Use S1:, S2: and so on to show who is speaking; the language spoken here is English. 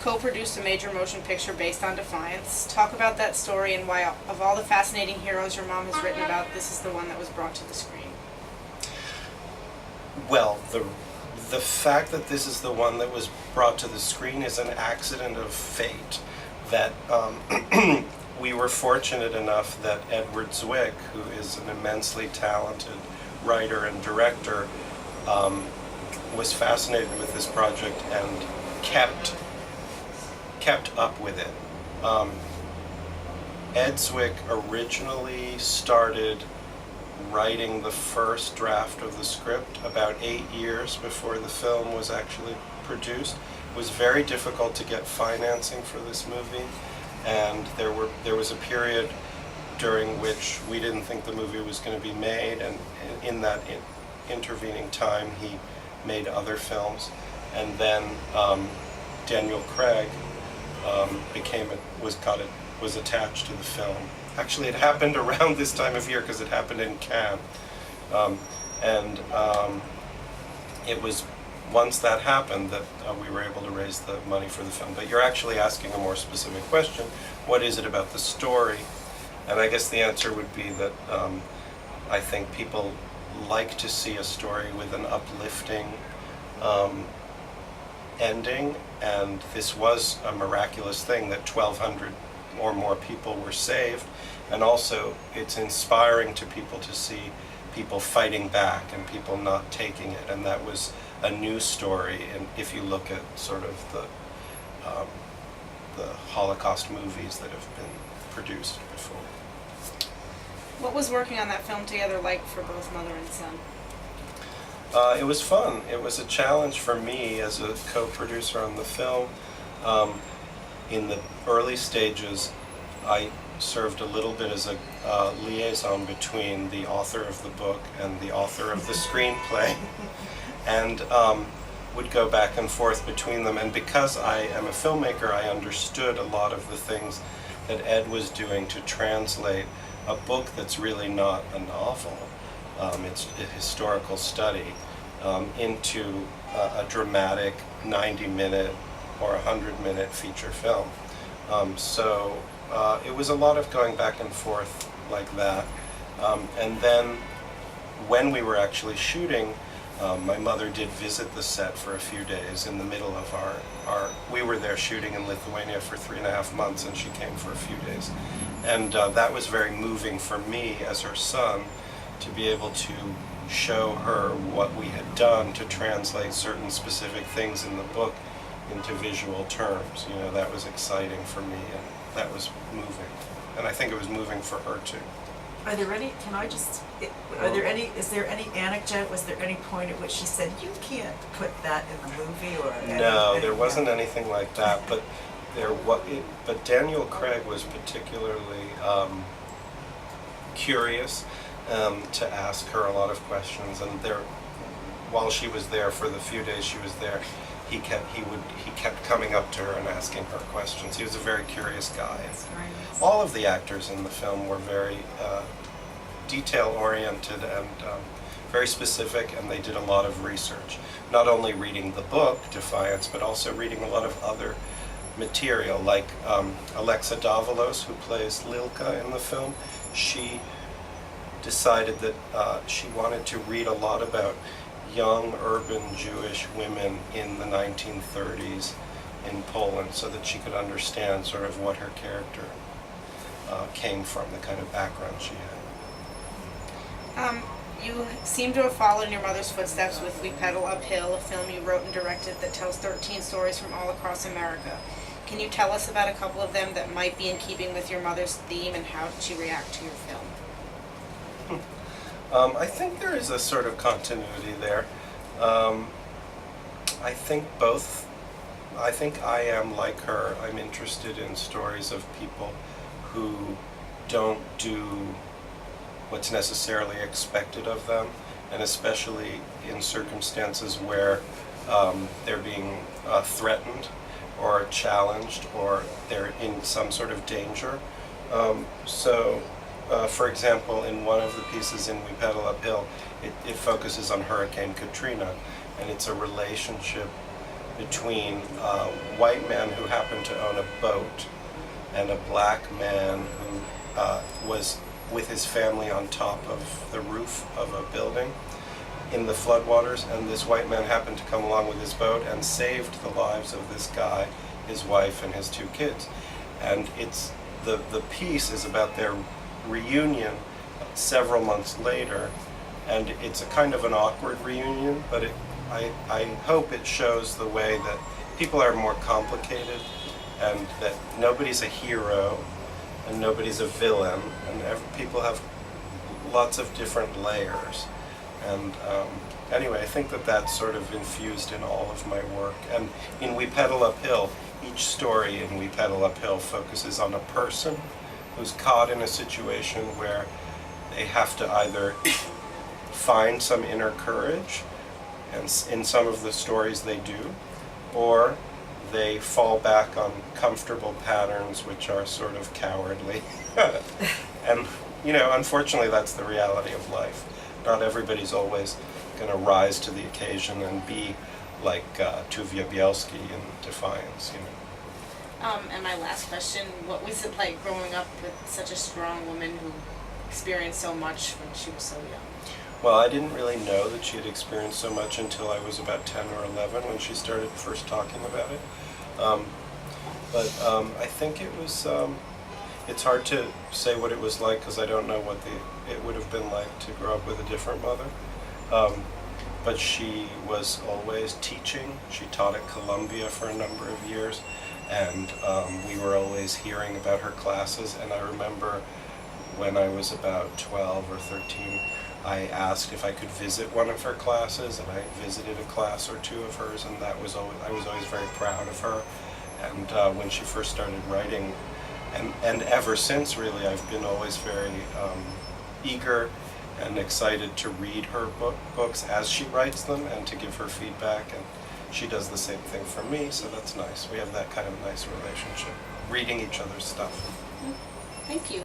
S1: co-produced a major motion picture based on Defiance. Talk about that story and why, of all the fascinating heroes your mom has written about, this is the one that was brought to the screen.
S2: Well, the fact that this is the one that was brought to the screen is an accident of fate. That we were fortunate enough that Edward Zwick, who is an immensely talented writer and director, was fascinated with this project and kept up with it. Ed Zwick originally started writing the first draft of the script about 8 years before the film was actually produced. It was very difficult to get financing for this movie, and there was a period during which we didn't think the movie was going to be made, and in that intervening time he made other films, and then Daniel Craig was attached to the film. Actually, it happened around this time of year because it happened in Cannes, it was once that happened that we were able to raise the money for the film. But you're actually asking a more specific question: what is it about the story? And I guess the answer would be that I think people like to see a story with an uplifting ending, and this was a miraculous thing that 1,200 or more people were saved, and also it's inspiring to people to see people fighting back and people not taking it, and that was a new story. And if you look at sort of the Holocaust movies that have been produced before.
S1: What was working on that film together like for both mother and son?
S2: It was fun. It was a challenge for me as a co-producer on the film. In the early stages, I served a little bit as a liaison between the author of the book and the author of the screenplay, and would go back and forth between them. And because I am a filmmaker, I understood a lot of the things that Ed was doing to translate a book that's really not a novel. It's a historical study into a dramatic 90-minute or 100-minute feature film. So it was a lot of going back and forth like that. And then when we were actually shooting, my mother did visit the set for a few days in the middle of we were there shooting in Lithuania for 3.5 months, and she came for a few days. And that was very moving for me as her son, to be able to show her what we had done to translate certain specific things in the book into visual terms. You know, that was exciting for me, and that was moving. And I think it was moving for her too.
S3: Are there any, is there any anecdote, was there any point at which she said, you can't put that in the movie, or?
S2: No, there wasn't anything like that, but but Daniel Craig was particularly curious to ask her a lot of questions, and while she was there, for the few days she was there, he kept coming up to her and asking her questions. He was a very curious guy. All of the actors in the film were very detail-oriented and very specific, and they did a lot of research. Not only reading the book, Defiance, but also reading a lot of other material, like Alexa Davalos, who plays Lilka in the film. She decided that she wanted to read a lot about young urban Jewish women in the 1930s in Poland, so that she could understand sort of what her character came from, the kind of background she had.
S1: You seem to have followed in your mother's footsteps with We Pedal Uphill, a film you wrote and directed that tells 13 stories from all across America. Can you tell us about a couple of them that might be in keeping with your mother's theme, and how did she react to your film?
S2: I think there is a sort of continuity there. I think I am like her. I'm interested in stories of people who don't do what's necessarily expected of them, and especially in circumstances where they're being threatened or challenged, or they're in some sort of danger. For example, in one of the pieces in We Pedal Uphill, it focuses on Hurricane Katrina, and it's a relationship between a white man who happened to own a boat and a black man who was with his family on top of the roof of a building in the floodwaters, and this white man happened to come along with his boat and saved the lives of this guy, his wife, and his 2 kids. And it's the piece is about their reunion several months later, and it's a kind of an awkward reunion, but I hope it shows the way that people are more complicated, and that nobody's a hero and nobody's a villain, and people have lots of different layers. And anyway, I think that that's sort of infused in all of my work. And in We Pedal Uphill, each story in We Pedal Uphill focuses on a person who's caught in a situation where they have to either find some inner courage, and in some of the stories they do, or they fall back on comfortable patterns which are sort of cowardly. And, you know, unfortunately that's the reality of life. Not everybody's always going to rise to the occasion and be like Tuvia Bielski in Defiance, you know.
S1: And my last question, what was it like growing up with such a strong woman who experienced so much when she was so young?
S2: Well, I didn't really know that she had experienced so much until I was about 10 or 11 when she started first talking about it. I think it was, it's hard to say what it was like because I don't know what it would have been like to grow up with a different mother. But she was always teaching. She taught at Columbia for a number of years, and we were always hearing about her classes. And I remember when I was about 12 or 13, I asked if I could visit one of her classes, and I visited a class or 2 of hers, and I was always very proud of her. And when she first started writing, and ever since really, I've been always very eager and excited to read her books as she writes them and to give her feedback, and she does the same thing for me, so that's nice. We have that kind of nice relationship, reading each other's stuff.
S1: Thank you.